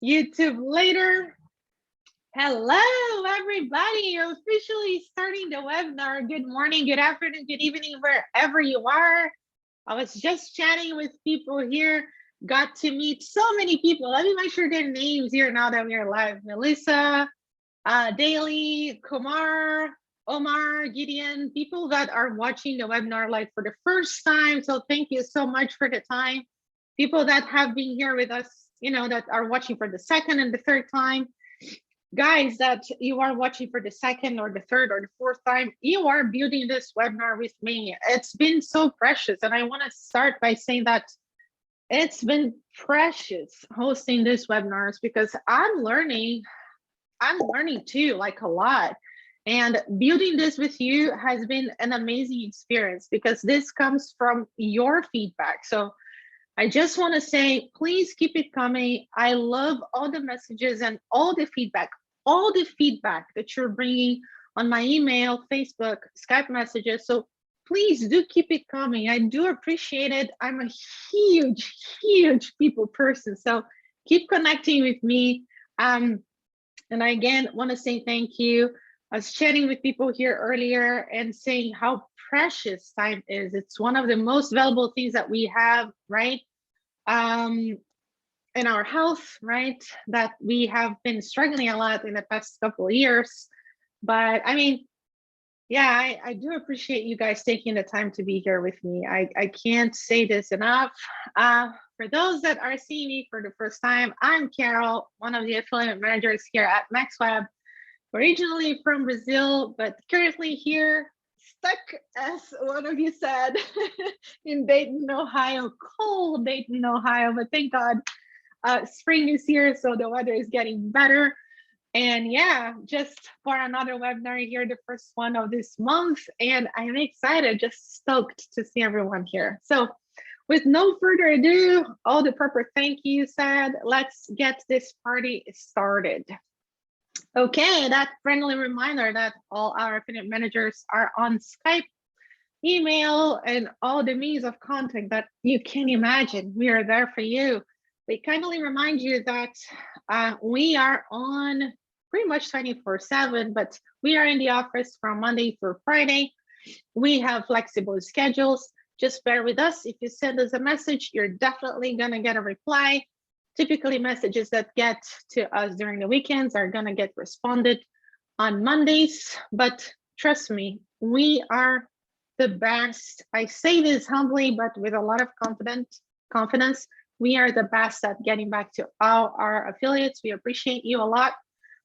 YouTube later. Hello, everybody. You're officially starting the webinar. Good morning, good afternoon, good evening, wherever you are. I was just chatting with people here, got to meet so many people. Let me make sure their names here now that we're live. Melissa, Daly, Kumar, Omar, Gideon, people that are watching the webinar like for the first time. So thank you so much for the time. People that have been here with us, that are watching for the second and the third time. Guys, that you are watching for the second or the third or the fourth time, you are building this webinar with me. It's been so precious. And I want to start by saying that it's been precious hosting these webinars because I'm learning too, like a lot. And building this with you has been an amazing experience because this comes from your feedback. So I just want to say, please keep it coming. I love all the messages and all the feedback that you're bringing on my email, Facebook, Skype messages. So please do keep it coming. I do appreciate it. I'm a huge people person. So keep connecting with me. And I again want to say thank you. I was chatting with people here earlier and saying how precious time is. It's one of the most valuable things that we have, right? In our health, right? That we have been struggling a lot in the past couple of years. But I mean, yeah, I do appreciate you guys taking the time to be here with me. I can't say this enough. For those that are seeing me for the first time, I'm Carol, one of the affiliate managers here at MaxWeb. Originally from Brazil, but currently here, stuck, as one of you said, in Dayton, Ohio, cold Dayton, Ohio, but thank God spring is here, so the weather is getting better. And yeah, just for another webinar here, the first one of this month, and I'm excited, just stoked to see everyone here. So with no further ado, all the proper thank you said, let's get this party started. Okay, that friendly reminder that all our affiliate managers are on Skype, email, and all the means of contact that you can imagine. We are there for you. We kindly remind you that we are on pretty much 24/7, but we are in the office from Monday through Friday. We have flexible schedules. Just bear with us. If you send us a message, you're definitely gonna get a reply. Typically, messages that get to us during the weekends are going to get responded on Mondays. But trust me, we are the best. I say this humbly, but with a lot of confidence. We are the best at getting back to all our affiliates. We appreciate you a lot.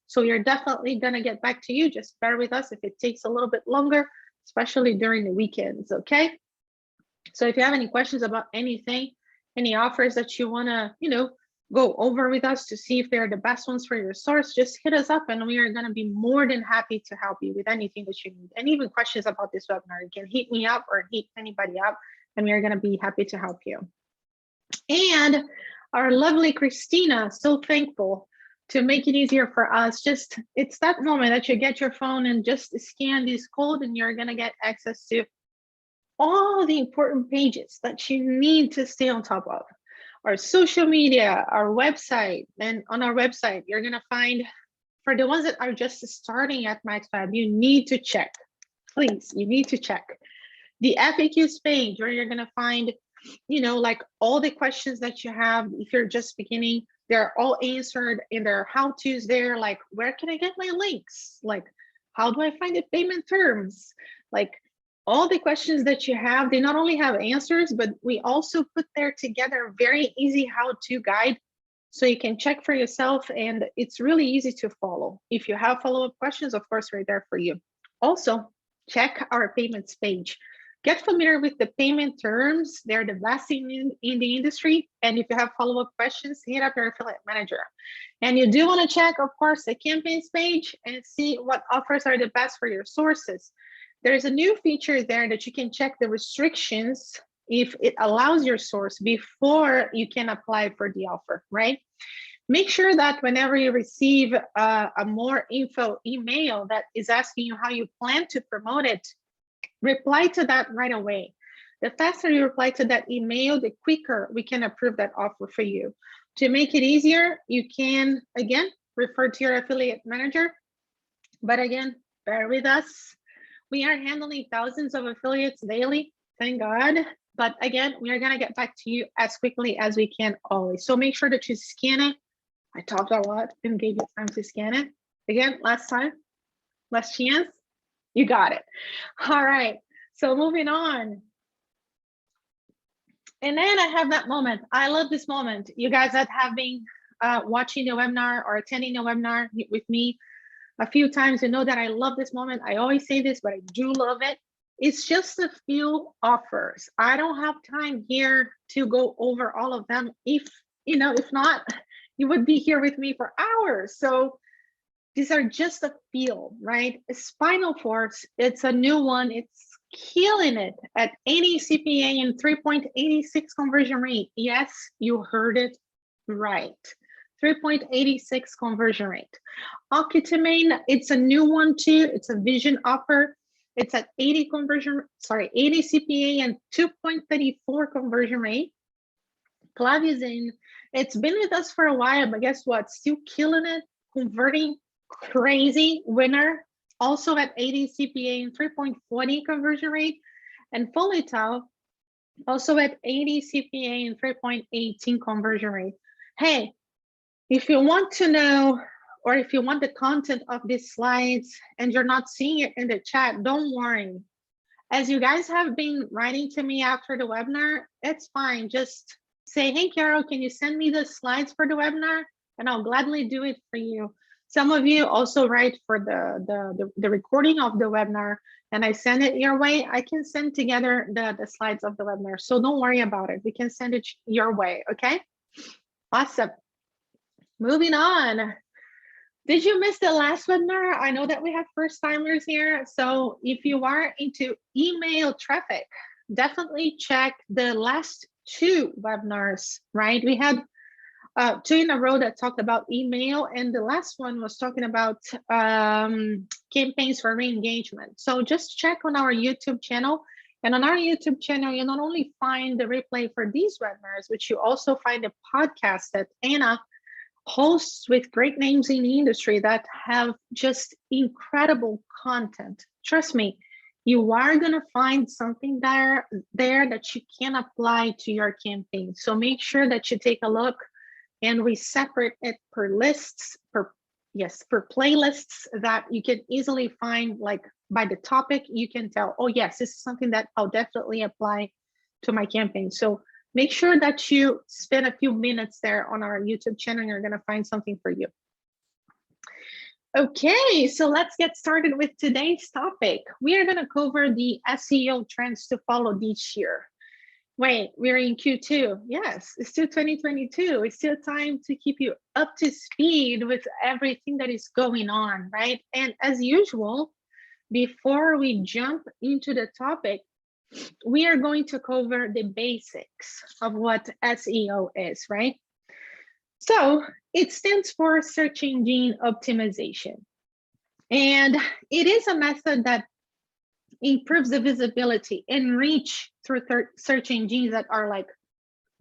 So you're definitely going to get back to you. Just bear with us if it takes a little bit longer, especially during the weekends, okay? So if you have any questions about anything, any offers that you want to, go over with us to see if they're the best ones for your source, just hit us up and we are going to be more than happy to help you with anything that you need. And even questions about this webinar, you can hit me up or hit anybody up and we are going to be happy to help you. And our lovely Christina, so thankful to make it easier for us. It's that moment that you get your phone and just scan this code and you're going to get access to all the important pages that you need to stay on top of. Our social media, our website, and on our website, you're gonna find, for the ones that are just starting at MaxWeb, you need to check, please, you need to check the FAQs page where you're gonna find, like all the questions that you have. If you're just beginning, they're all answered and there are how-tos there, like where can I get my links? Like, how do I find the payment terms? Like, all the questions that you have, they not only have answers, but we also put there together a very easy how-to guide so you can check for yourself and it's really easy to follow. If you have follow-up questions, of course, we're there for you. Also, check our payments page. Get familiar with the payment terms. They're the best in the industry. And if you have follow-up questions, hit up your affiliate manager. And you do want to check, of course, the campaigns page and see what offers are the best for your sources. There's a new feature there that you can check the restrictions if it allows your source before you can apply for the offer, right? Make sure that whenever you receive a more info email that is asking you how you plan to promote it, reply to that right away. The faster you reply to that email, the quicker we can approve that offer for you. To make it easier, you can, again, refer to your affiliate manager. But again, bear with us. We are handling thousands of affiliates daily, thank God. But again, we are going to get back to you as quickly as we can always. So make sure that you scan it. I talked a lot and gave you time to scan it. Again, last time, last chance. You got it. All right. So moving on. And then I have that moment. I love this moment. You guys that have been watching the webinar or attending the webinar with me a few times, you know that I love this moment. I always say this, but I do love it. It's just a few offers. I don't have time here to go over all of them. If not, you would be here with me for hours. So these are just a few, right? Spinal Force, it's a new one. It's killing it at any CPA and 3.86 conversion rate. Yes, you heard it right. 3.86 conversion rate. Occutamine, it's a new one too. It's a vision offer. It's at 80 CPA and 2.34 conversion rate. Clavizine, it's been with us for a while, but guess what? Still killing it, converting crazy winner. Also at 80 CPA and 3.40 conversion rate. And Folital, also at 80 CPA and 3.18 conversion rate. Hey, if you want to know, or if you want the content of these slides and you're not seeing it in the chat, don't worry. As you guys have been writing to me after the webinar, it's fine. Just say, hey, Carol, can you send me the slides for the webinar? And I'll gladly do it for you. Some of you also write for the recording of the webinar, and I send it your way. I can send together the slides of the webinar. So don't worry about it. We can send it your way, okay? Awesome. Moving on. Did you miss the last webinar? I know that we have first timers here. So if you are into email traffic, definitely check the last two webinars, right? We had two in a row that talked about email, and the last one was talking about campaigns for re-engagement. So just check on our YouTube channel. And on our YouTube channel, you not only find the replay for these webinars, but you also find a podcast that Anna hosts with great names in the industry that have just incredible content. Trust me, you are going to find something there that you can apply to your campaign. So make sure that you take a look, and we separate it per lists, per playlists that you can easily find, like by the topic. You can tell, oh yes, this is something that I'll definitely apply to my campaign. So make sure that you spend a few minutes there on our YouTube channel, and you're going to find something for you. Okay, so let's get started with today's topic. We are going to cover the SEO trends to follow this year. Wait, we're in Q2. Yes, it's still 2022. It's still time to keep you up to speed with everything that is going on, right? And as usual, before we jump into the topic, we are going to cover the basics of what SEO is, right? So it stands for search engine optimization. And it is a method that improves the visibility and reach through search engines that are like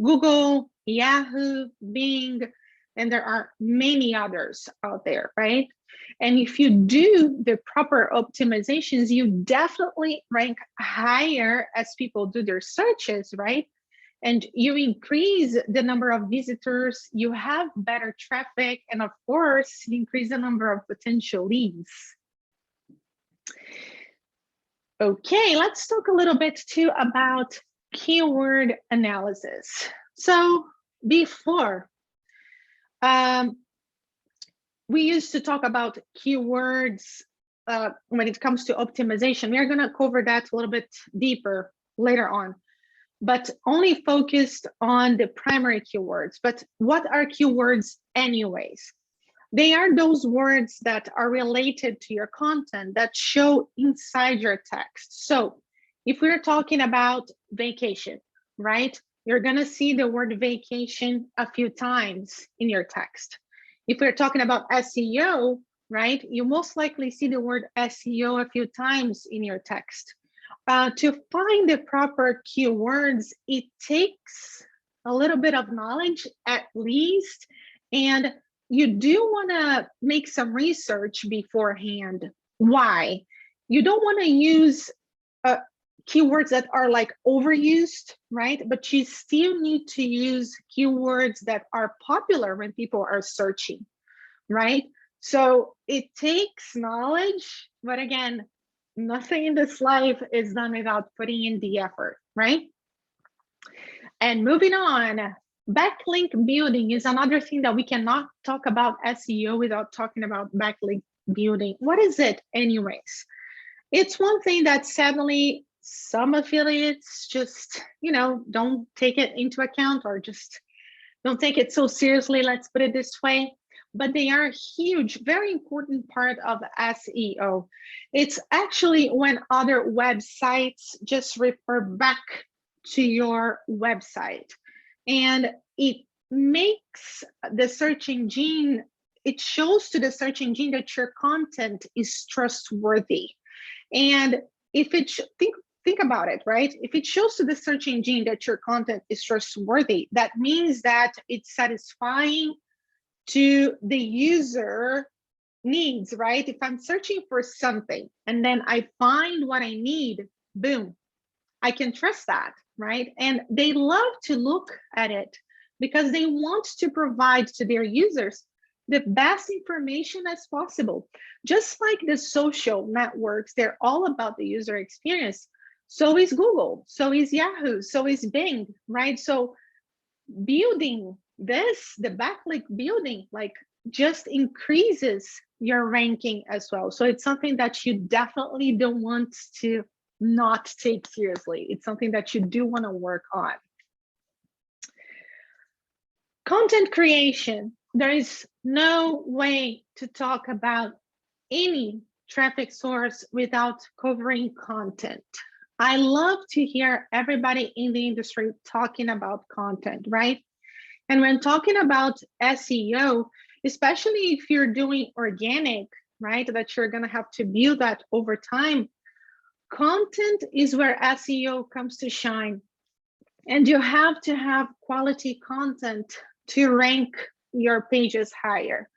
Google, Yahoo, Bing, and there are many others out there, right? And if you do the proper optimizations, you definitely rank higher as people do their searches, right? And you increase the number of visitors, you have better traffic, and of course, you increase the number of potential leads. Okay, let's talk a little bit too about keyword analysis. So before, we used to talk about keywords when it comes to optimization. We are going to cover that a little bit deeper later on, but only focused on the primary keywords. But what are keywords anyways? They are those words that are related to your content that show inside your text. So if we're talking about vacation, right? You're going to see the word vacation a few times in your text. If we're talking about SEO, right? You most likely see the word SEO a few times in your text. To find the proper keywords, it takes a little bit of knowledge at least, and you do want to make some research beforehand. Why? You don't want to use keywords that are like overused, right? But you still need to use keywords that are popular when people are searching, right? So it takes knowledge, but again, nothing in this life is done without putting in the effort, right? And moving on, backlink building is another thing that we cannot talk about SEO without talking about backlink building. What is it anyways? It's one thing that sadly some affiliates just, don't take it into account, or just don't take it so seriously, let's put it this way. But they are a huge, very important part of SEO. It's actually when other websites just refer back to your website, and it makes the search engine, it shows to the search engine that your content is trustworthy. And if it think about it, right? If it shows to the search engine that your content is trustworthy, that means that it's satisfying to the user needs, right? If I'm searching for something and then I find what I need, boom, I can trust that, right? And they love to look at it because they want to provide to their users the best information as possible. Just like the social networks, they're all about the user experience. So is Google, so is Yahoo, so is Bing, right? So building this, the backlink building, like just increases your ranking as well. So it's something that you definitely don't want to not take seriously. It's something that you do want to work on. Content creation. There is no way to talk about any traffic source without covering content. I love to hear everybody in the industry talking about content, right? And when talking about SEO, especially if you're doing organic, right, that you're going to have to build that over time, content is where SEO comes to shine. And you have to have quality content to rank your pages higher,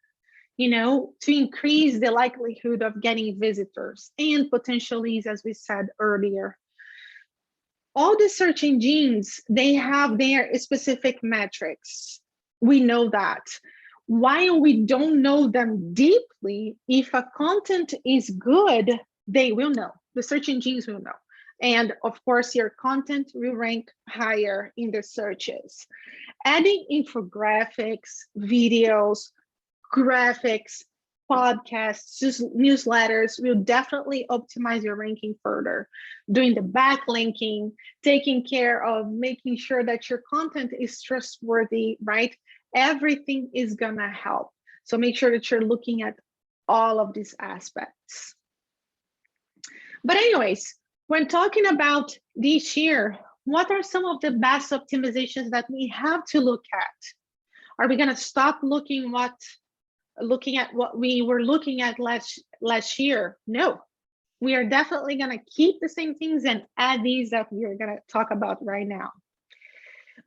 to increase the likelihood of getting visitors and potential leads, as we said earlier. All the search engines, they have their specific metrics. We know that. While we don't know them deeply, if a content is good, they will know. The search engines will know. And of course, your content will rank higher in the searches. Adding infographics, videos, graphics, podcasts, newsletters will definitely optimize your ranking further. Doing the backlinking, taking care of making sure that your content is trustworthy, right? Everything is gonna help. So make sure that you're looking at all of these aspects. But anyways, when talking about this year, what are some of the best optimizations that we have to look at? Are we gonna stop looking at what we were looking at last year? No, we are definitely going to keep the same things and add these that we're going to talk about right now.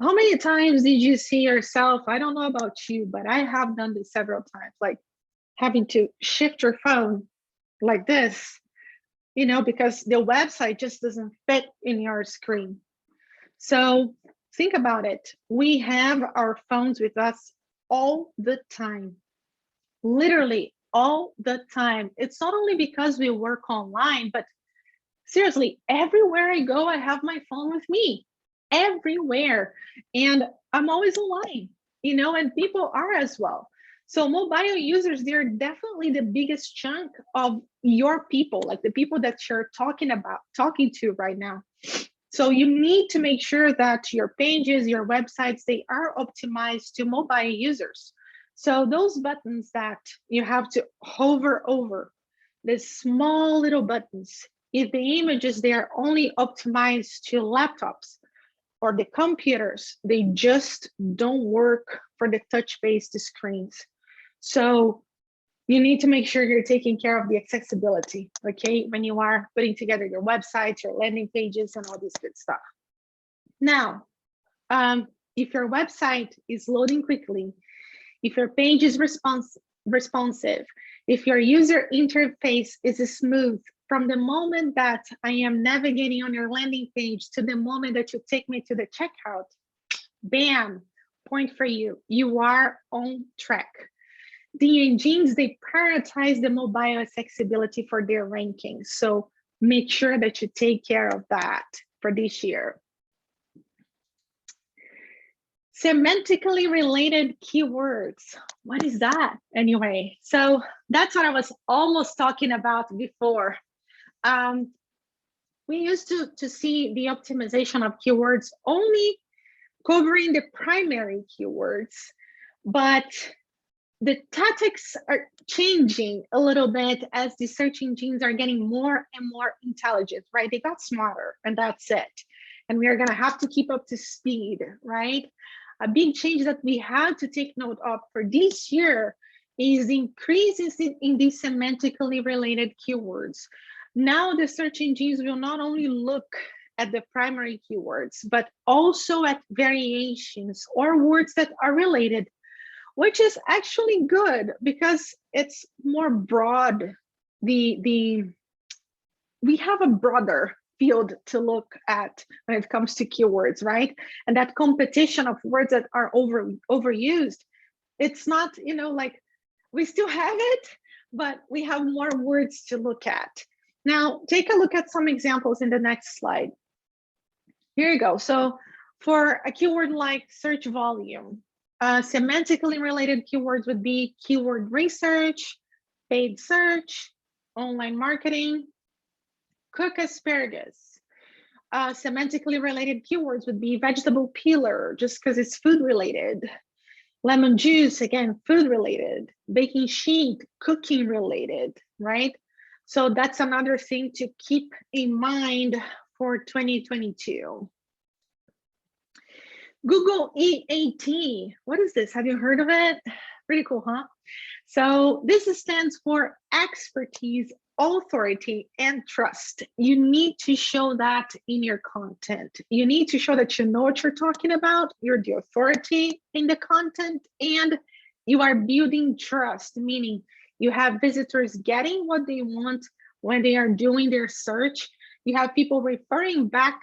How many times did you see yourself? I don't know about you, but I have done this several times, like having to shift your phone like this, because the website just doesn't fit in your screen. So think about it. We have our phones with us all the time. Literally all the time. It's not only because we work online, but seriously, everywhere I go, I have my phone with me, everywhere. And I'm always online, and people are as well. So mobile users, they're definitely the biggest chunk of your people, like the people that you're talking to right now. So you need to make sure that your pages, your websites, they are optimized to mobile users. So those buttons that you have to hover over, the small little buttons, if the images, they are only optimized to laptops or the computers, they just don't work for the touch-based screens. So you need to make sure you're taking care of the accessibility, okay, when you are putting together your websites, your landing pages, and all this good stuff. Now, if your website is loading quickly, if your page is responsive, if your user interface is smooth, from the moment that I am navigating on your landing page to the moment that you take me to the checkout, bam, point for you. You are on track. The engines, they prioritize the mobile accessibility for their rankings. So make sure that you take care of that for this year. Semantically related keywords. What is that anyway? So that's what I was almost talking about before. We used to see the optimization of keywords only covering the primary keywords, but the tactics are changing a little bit as the search engines are getting more and more intelligent, right? They got smarter, and that's it. And we are going to have to keep up to speed, right? A big change that we had to take note of for this year is increases in these semantically related keywords. Now the search engines will not only look at the primary keywords, but also at variations or words that are related, which is actually good because it's more broad. We have a broader field to look at when it comes to keywords, right? And that competition of words that are overused, it's not, you know, like we still have it, but we have more words to look at. Now, take a look at some examples in the next slide. Here you go. So for a keyword like search volume, semantically related keywords would be keyword research, paid search, online marketing, cook asparagus. Semantically related keywords would be vegetable peeler, just because it's food related. Lemon juice, again, food related. Baking sheet, cooking related, right? So that's another thing to keep in mind for 2022. Google EAT, what is this? Have you heard of it? Pretty cool, huh? So this stands for expertise, authority, and trust. You need to show that in your content. You need to show that you know what you're talking about, you're the authority in the content, and you are building trust, meaning you have visitors getting what they want when they are doing their search. You have people referring back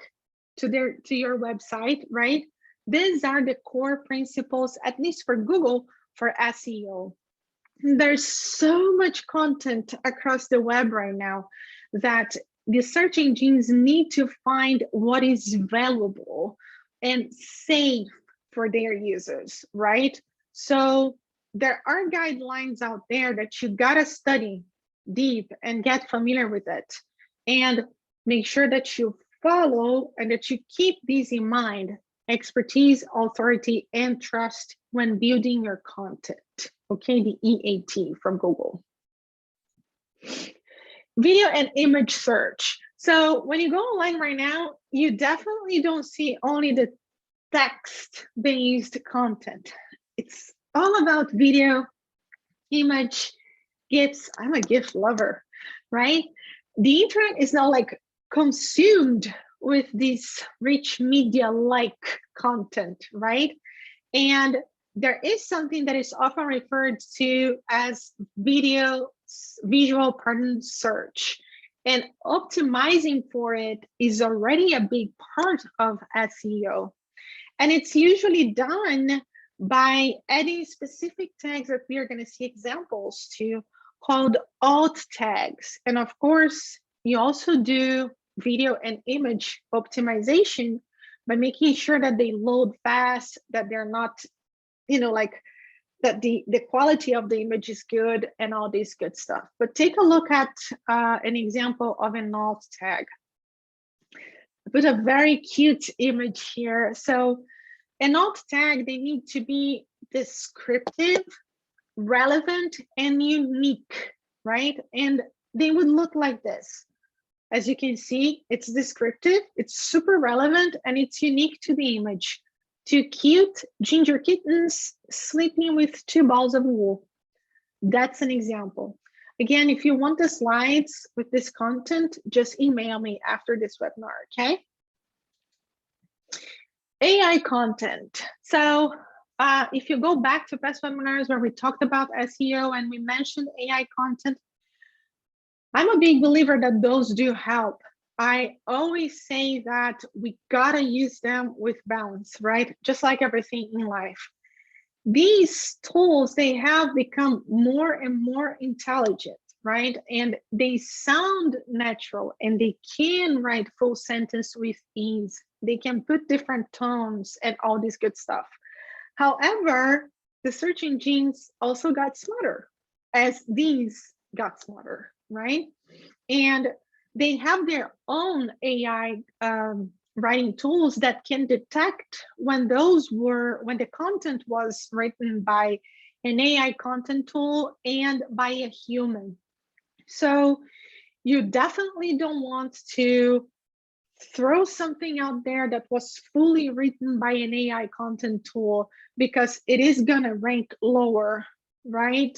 to your website, right? These are the core principles, at least for Google, for SEO. There's so much content across the web right now that the search engines need to find what is valuable and safe for their users, right? So there are guidelines out there that you gotta study deep and get familiar with it, and make sure that you follow and that you keep these in mind: expertise, authority, and trust when building your content. Okay, the EAT from Google. Video and image search. So when you go online right now, you definitely don't see only the text-based content. It's all about video, image, GIFs. I'm a GIF lover, right? The internet is now like consumed with this rich media-like content, right? And there is something that is often referred to as visual search, and optimizing for it is already a big part of SEO. And it's usually done by adding specific tags that we are going to see examples to, called alt tags. And of course, you also do video and image optimization by making sure that they load fast, that they're not, you know, like that the quality of the image is good and all this good stuff. But take a look at an example of an alt tag. I put a very cute image here. So an alt tag, they need to be descriptive, relevant, and unique, right? And they would look like this. As you can see, it's descriptive, it's super relevant, and it's unique to the image. 2 cute ginger kittens sleeping with 2 balls of wool. That's an example. Again, if you want the slides with this content, just email me after this webinar, okay? AI content. So if you go back to past webinars where we talked about SEO and we mentioned AI content, I'm a big believer that those do help. I always say that we gotta use them with balance, right? Just like everything in life. These tools, they have become more and more intelligent, right? And they sound natural and they can write full sentence with ease. They can put different tones and all this good stuff. However, the search engines also got smarter as these got smarter, right? And they have their own AI writing tools that can detect when the content was written by an AI content tool and by a human. So you definitely don't want to throw something out there that was fully written by an AI content tool because it is going to rank lower, right?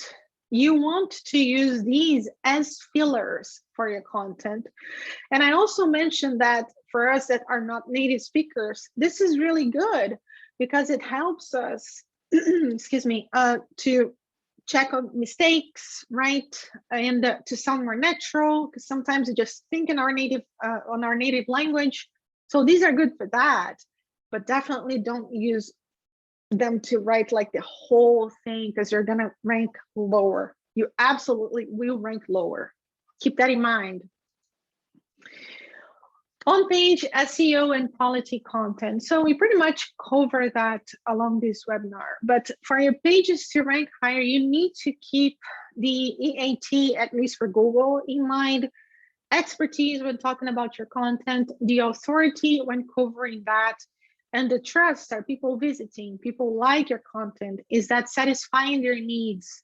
You want to use these as fillers for your content. And I also mentioned that for us that are not native speakers, this is really good because it helps us, excuse me, to check on mistakes, right? And to sound more natural, because sometimes we just think in our native on our native language. So these are good for that, but definitely don't use them to write like the whole thing because you're gonna rank lower. You absolutely will rank lower. Keep that in mind. On-page SEO and quality content. So we pretty much cover that along this webinar, but for your pages to rank higher, you need to keep the EAT, at least for Google, in mind, expertise when talking about your content, the authority when covering that, and the trust. Are people visiting? People like your content? Is that satisfying their needs?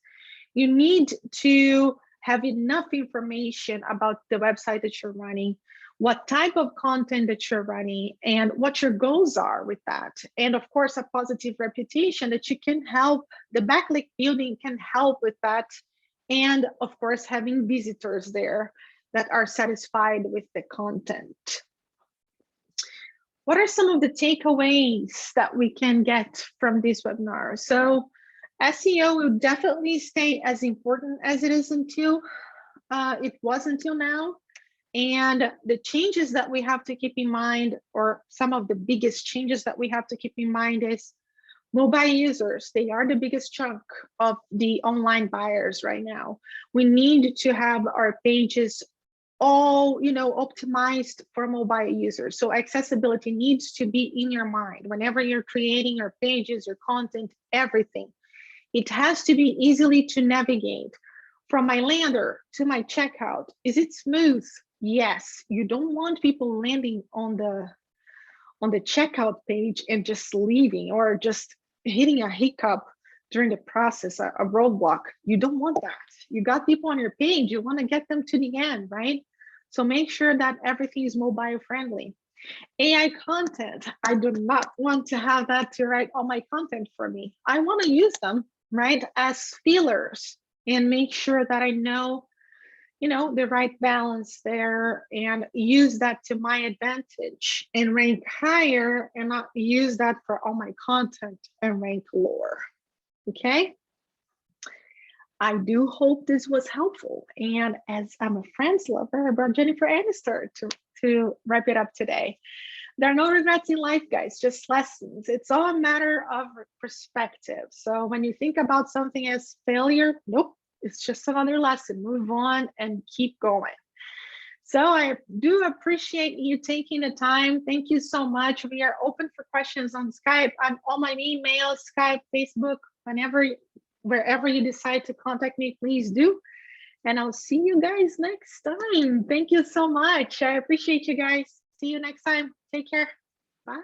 You need to have enough information about the website that you're running, what type of content that you're running, and what your goals are with that. And of course, a positive reputation that you can help, the backlink building can help with that. And of course, having visitors there that are satisfied with the content. What are some of the takeaways that we can get from this webinar? So SEO will definitely stay as important as it is until it was until now. And the changes that we have to keep in mind, or some of the biggest changes that we have to keep in mind, is mobile users. They are the biggest chunk of the online buyers right now. We need to have our pages all, optimized for mobile users. So accessibility needs to be in your mind whenever you're creating your pages, your content, everything. It has to be easily to navigate. From my lander to my checkout, is it smooth? Yes. You don't want people landing on the checkout page and just leaving, or just hitting a hiccup during the process, a roadblock. You don't want that. You got people on your page, you want to get them to the end, right? So make sure that everything is mobile friendly. AI content, I do not want to have that to write all my content for me. I want to use them, right, as feelers and make sure that I know, the right balance there, and use that to my advantage and rank higher, and not use that for all my content and rank lower. Okay. I do hope this was helpful. And as I'm a Friends lover, I brought Jennifer Aniston to wrap it up today. There are no regrets in life, guys, just lessons. It's all a matter of perspective. So when you think about something as failure, nope, it's just another lesson. Move on and keep going. So I do appreciate you taking the time. Thank you so much. We are open for questions on Skype. I'm on my email, Skype, Facebook, wherever you decide to contact me, please do. And I'll see you guys next time. Thank you so much. I appreciate you guys. See you next time. Take care. Bye.